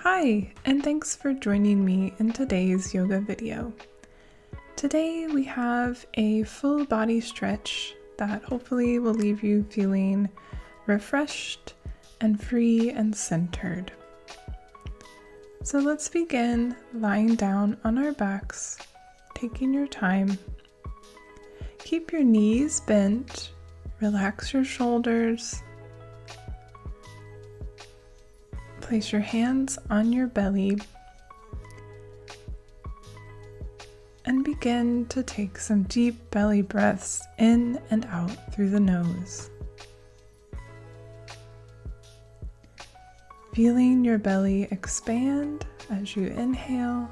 Hi, and thanks for joining me in today's yoga video. Today we have a full body stretch that hopefully will leave you feeling refreshed and free and centered. So let's begin lying down on our backs, taking your time. Keep your knees bent, relax your shoulders. Place your hands on your belly and begin to take some deep belly breaths in and out through the nose. Feeling your belly expand as you inhale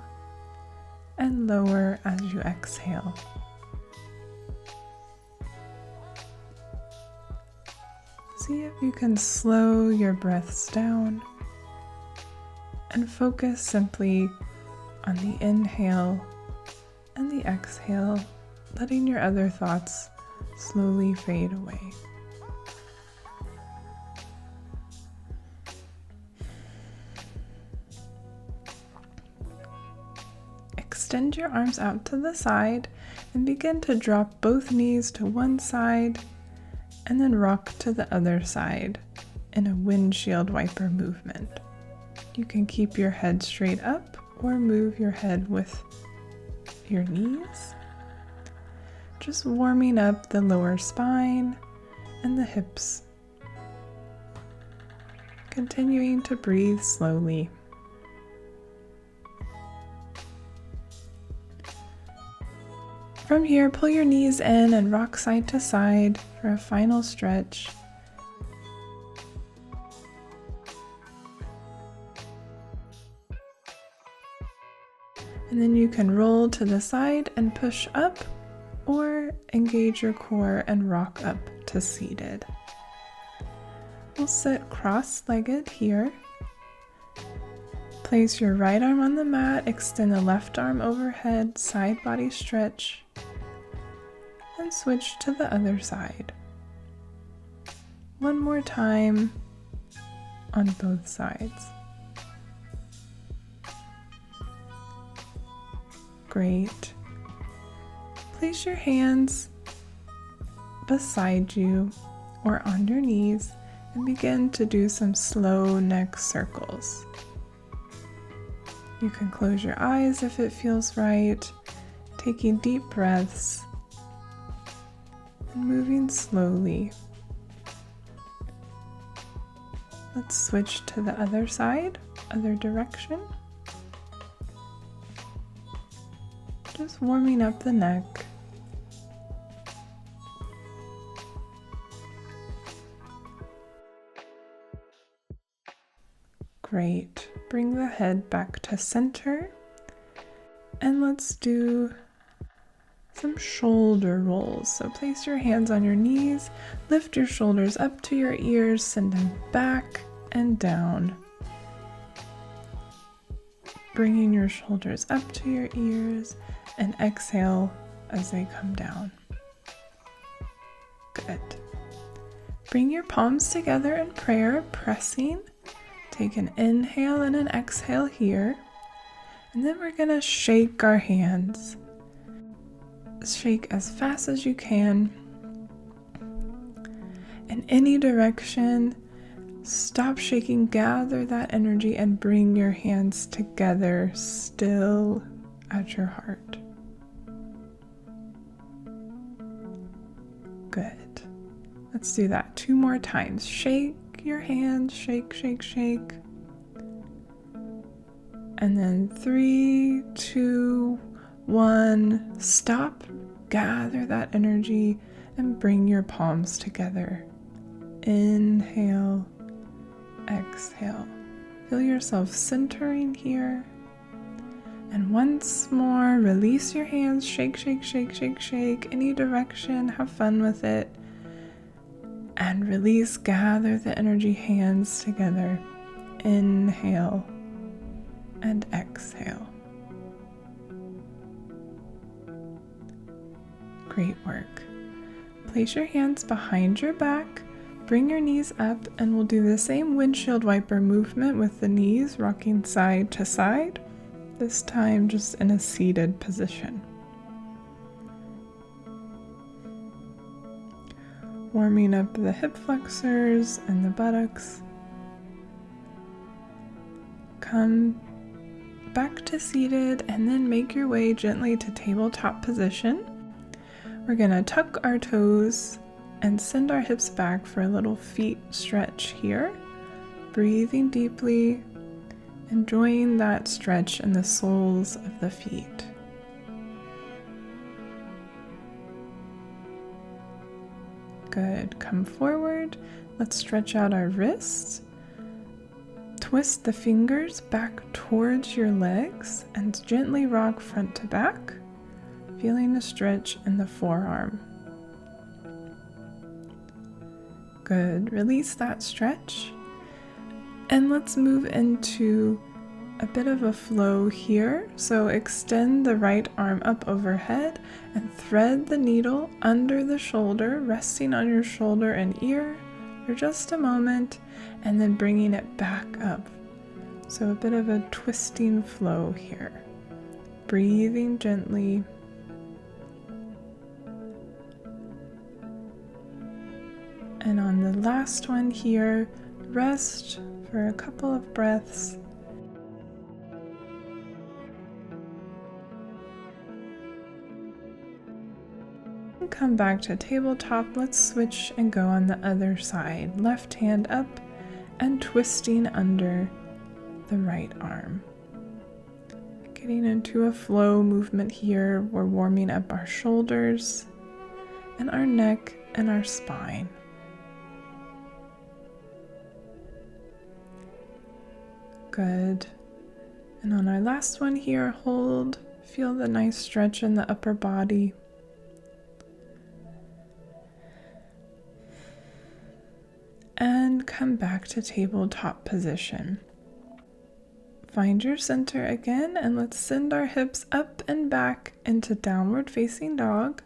and lower as you exhale. See if you can slow your breaths down and focus simply on the inhale and the exhale, letting your other thoughts slowly fade away. Extend your arms out to the side and begin to drop both knees to one side and then rock to the other side in a windshield wiper movement. You can keep your head straight up or move your head with your knees. Just warming up the lower spine and the hips. Continuing to breathe slowly. From here, pull your knees in and rock side to side for a final stretch. And then you can roll to the side and push up, or engage your core and rock up to seated. We'll sit cross-legged here. Place your right arm on the mat, extend the left arm overhead, side body stretch, and switch to the other side. One more time on both sides. Great. Place your hands beside you or on your knees and begin to do some slow neck circles. You can close your eyes if it feels right, taking deep breaths and moving slowly. Let's switch to the other side, other direction. Just warming up the neck. Great. Bring the head back to center. And let's do some shoulder rolls. So place your hands on your knees, lift your shoulders up to your ears, send them back and down. Bringing your shoulders up to your ears and exhale as they come down. Good. Bring your palms together in prayer, pressing. Take an inhale and an exhale here. And then we're going to shake our hands. Shake as fast as you can. In any direction. Stop shaking, gather that energy, and bring your hands together, still at your heart. Good. Let's do that 2 more times. Shake your hands, shake, shake, shake. And then 3, 2, 1. Stop, gather that energy, and bring your palms together. Inhale. Exhale. Feel yourself centering here. And once more, release your hands. Shake, shake, shake, shake, shake. Any direction. Have fun with it. And release. Gather the energy, hands together. Inhale and exhale. Great work. Place your hands behind your back. Bring your knees up and we'll do the same windshield wiper movement with the knees rocking side to side, this time just in a seated position. Warming up the hip flexors and the buttocks. Come back to seated and then make your way gently to tabletop position. We're going to tuck our toes and send our hips back for a little feet stretch here. Breathing deeply, enjoying that stretch in the soles of the feet. Good. Come forward. Let's stretch out our wrists. Twist the fingers back towards your legs and gently rock front to back, feeling the stretch in the forearm. Good. Release that stretch. And let's move into a bit of a flow here. So extend the right arm up overhead and thread the needle under the shoulder, resting on your shoulder and ear for just a moment, and then bringing it back up. So a bit of a twisting flow here. Breathing gently. And on the last one here, rest for a couple of breaths. And come back to tabletop. Let's switch and go on the other side. Left hand up and twisting under the right arm. Getting into a flow movement here. We're warming up our shoulders and our neck and our spine. Good. And on our last one here, hold. Feel the nice stretch in the upper body. And come back to tabletop position. Find your center again and let's send our hips up and back into downward facing dog.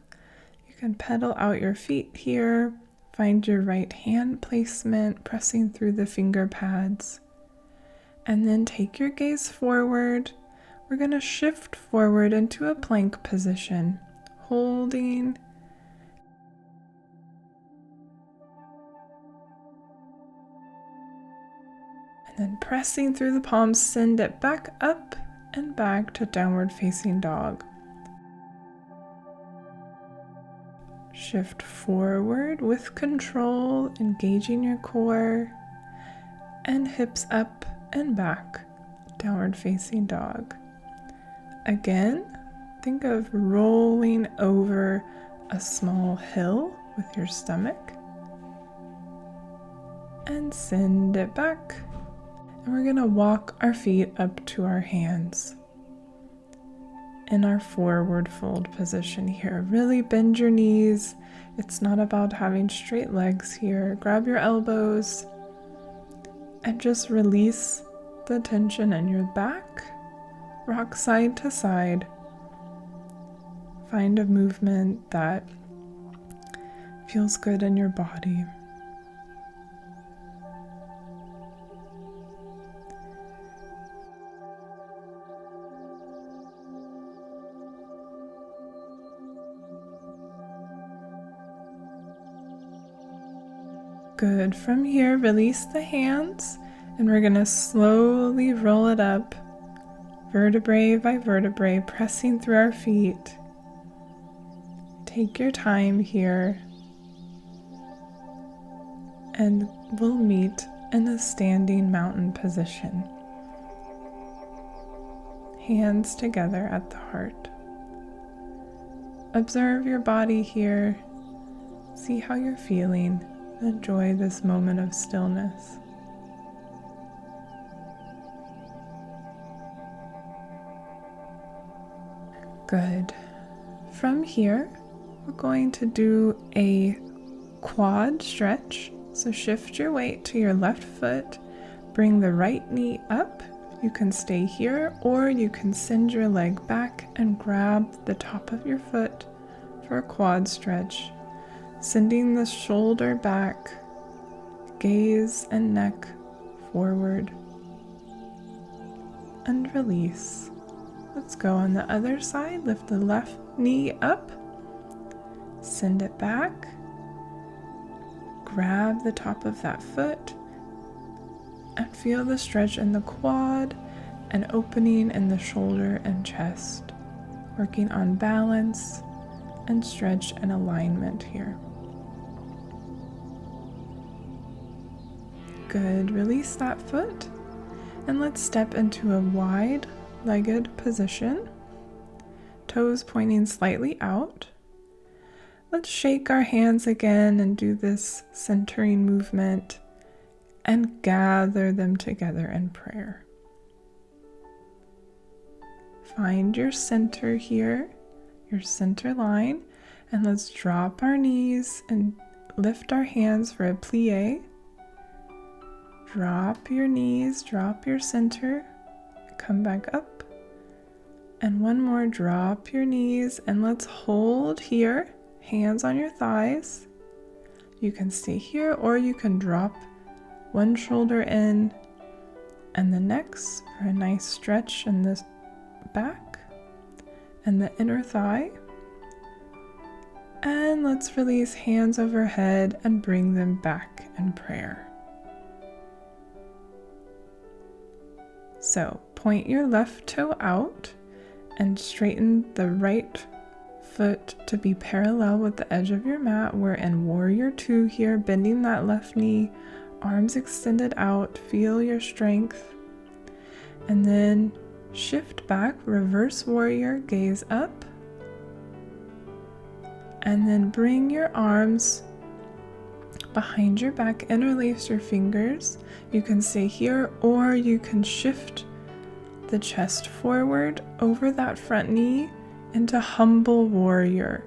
You can pedal out your feet here. Find your right hand placement, pressing through the finger pads. And then take your gaze forward. We're going to shift forward into a plank position, holding. And then pressing through the palms, send it back up and back to downward facing dog. Shift forward with control, engaging your core, and hips up and back, downward facing dog. Again, think of rolling over a small hill with your stomach and send it back. And we're going to walk our feet up to our hands in our forward fold position here. Really bend your knees. It's not about having straight legs here. Grab your elbows and just release the tension in your back. Rock side to side. Find a movement that feels good in your body. Good. From here, release the hands, and we're going to slowly roll it up, vertebrae by vertebrae, pressing through our feet. Take your time here, and we'll meet in a standing mountain position. Hands together at the heart. Observe your body here. See how you're feeling. Enjoy this moment of stillness. Good. From here, we're going to do a quad stretch. So shift your weight to your left foot. Bring the right knee up. You can stay here, or you can send your leg back and grab the top of your foot for a quad stretch. Sending the shoulder back, gaze and neck forward, and release. Let's go on the other side. Lift the left knee up, send it back, grab the top of that foot, and feel the stretch in the quad and opening in the shoulder and chest, working on balance and stretch and alignment here. Good. Release that foot, and let's step into a wide-legged position, toes pointing slightly out. Let's shake our hands again and do this centering movement and gather them together in prayer. Find your center here, your center line, and let's drop our knees and lift our hands for a plie. Drop your knees, drop your center, come back up. And one more, drop your knees, and let's hold here, hands on your thighs. You can stay here, or you can drop one shoulder in and the next for a nice stretch in the back and the inner thigh. And let's release hands overhead and bring them back in prayer. So point your left toe out and straighten the right foot to be parallel with the edge of your mat. We're in Warrior 2 here, bending that left knee, arms extended out, feel your strength. And then shift back, reverse warrior, gaze up. And then bring your arms behind your back, interlace your fingers. You can stay here, or you can shift the chest forward over that front knee into humble warrior.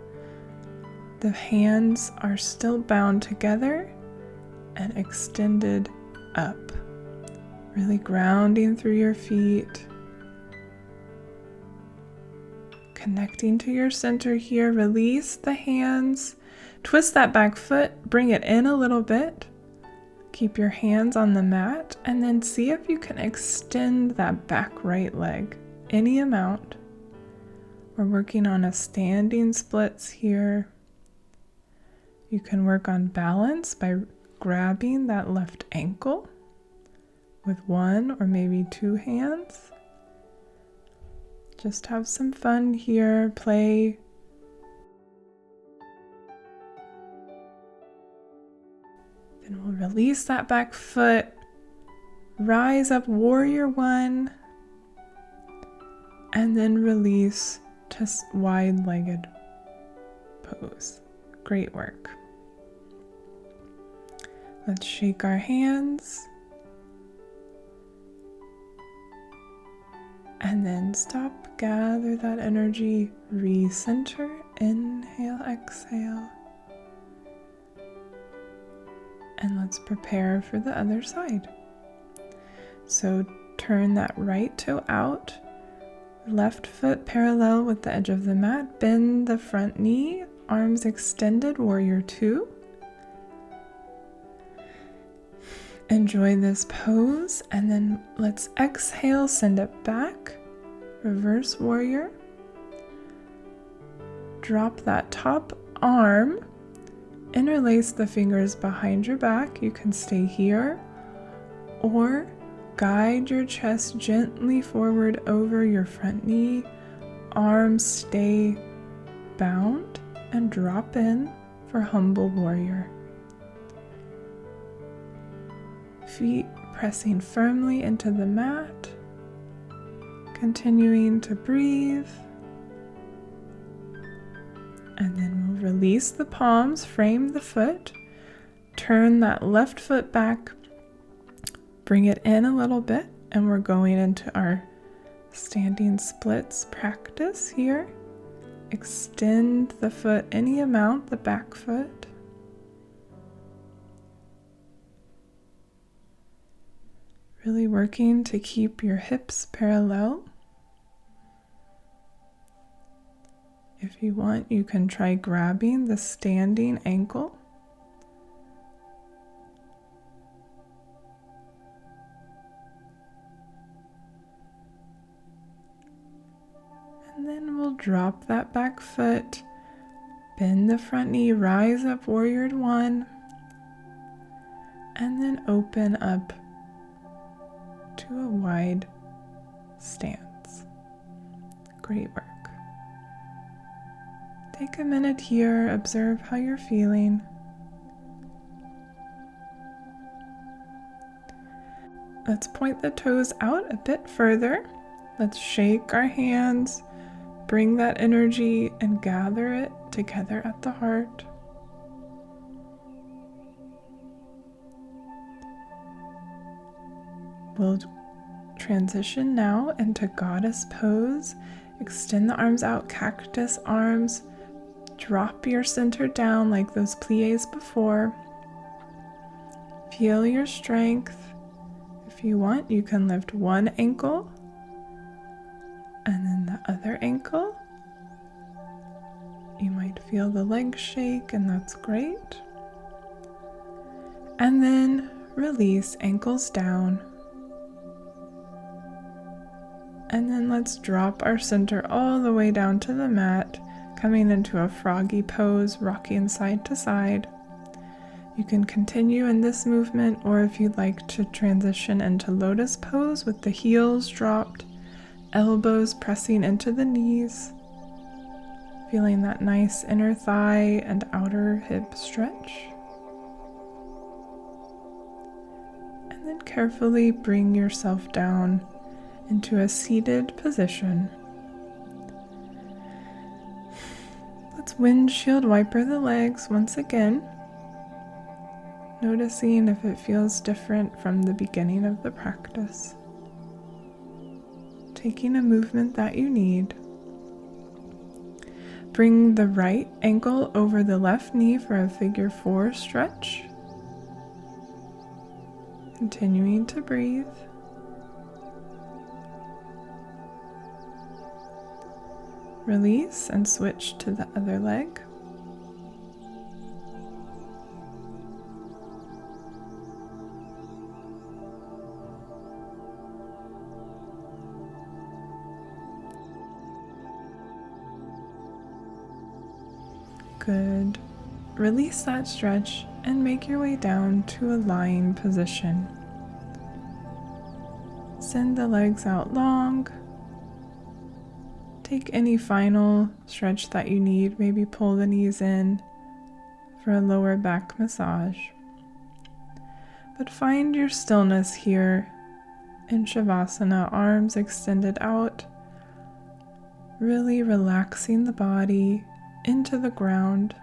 The hands are still bound together and extended up, really grounding through your feet. Connecting to your center here, release the hands, twist that back foot, bring it in a little bit, keep your hands on the mat, and then see if you can extend that back right leg any amount. We're working on a standing splits here. You can work on balance by grabbing that left ankle with one or maybe two hands. Just have some fun here, play. Then we'll release that back foot, rise up, warrior 1, and then release to wide-legged pose. Great work. Let's shake our hands. And then stop, gather that energy, recenter, inhale, exhale. And let's prepare for the other side. So turn that right toe out, left foot parallel with the edge of the mat, bend the front knee, arms extended, warrior 2. Enjoy this pose, and then let's exhale, send it back, reverse warrior. Drop that top arm, interlace the fingers behind your back. You can stay here, or guide your chest gently forward over your front knee. Arms stay bound and drop in for humble warrior. Feet pressing firmly into the mat, continuing to breathe. And then we'll release the palms, frame the foot, turn that left foot back, bring it in a little bit, and we're going into our standing splits practice here. Extend the foot any amount, the back foot. Really working to keep your hips parallel. If you want, you can try grabbing the standing ankle. And then we'll drop that back foot, bend the front knee, rise up, warrior one, and then open up to a wide stance. Great work. Take a minute here, observe how you're feeling. Let's point the toes out a bit further. Let's shake our hands, bring that energy and gather it together at the heart. We'll transition now into goddess pose. Extend the arms out, cactus arms. Drop your center down like those pliés before. Feel your strength. If you want, you can lift one ankle and then the other ankle. You might feel the legs shake, and that's great. And then release, ankles down. And then let's drop our center all the way down to the mat, coming into a froggy pose, rocking side to side. You can continue in this movement, or if you'd like to transition into lotus pose with the heels dropped, elbows pressing into the knees, feeling that nice inner thigh and outer hip stretch. And then carefully bring yourself down into a seated position. Let's windshield wiper the legs once again, noticing if it feels different from the beginning of the practice. Taking a movement that you need. Bring the right ankle over the left knee for a figure 4 stretch. Continuing to breathe. Release and switch to the other leg. Good. Release that stretch and make your way down to a lying position. Send the legs out long. Take any final stretch that you need. Maybe pull the knees in for a lower back massage. But find your stillness here in Shavasana, arms extended out, really relaxing the body into the ground,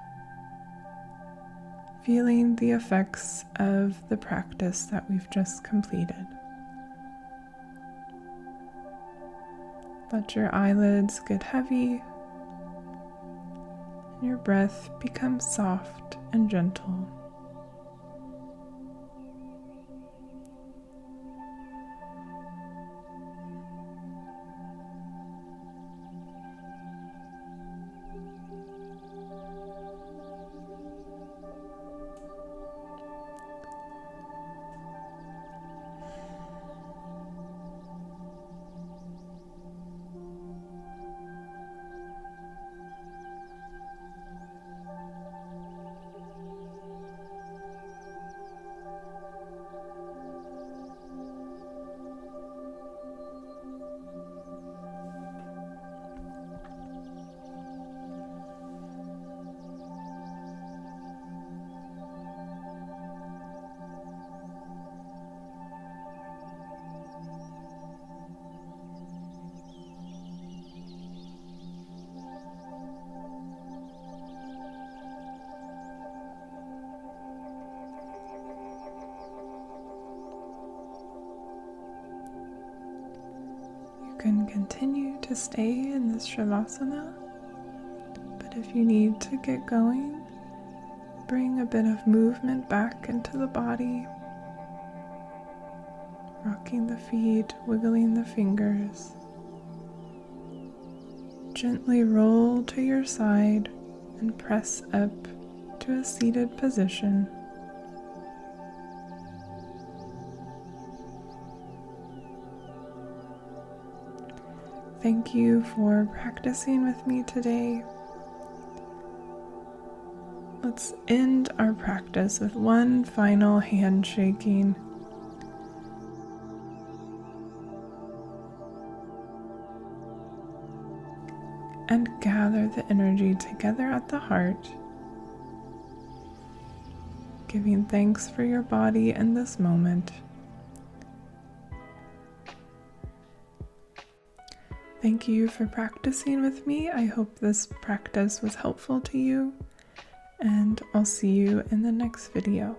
feeling the effects of the practice that we've just completed. Let your eyelids get heavy and your breath become soft and gentle. You can continue to stay in this Shavasana, but if you need to get going, bring a bit of movement back into the body, rocking the feet, wiggling the fingers. Gently roll to your side and press up to a seated position. Thank you for practicing with me today. Let's end our practice with one final handshaking. And gather the energy together at the heart, giving thanks for your body in this moment. Thank you for practicing with me. I hope this practice was helpful to you, and I'll see you in the next video.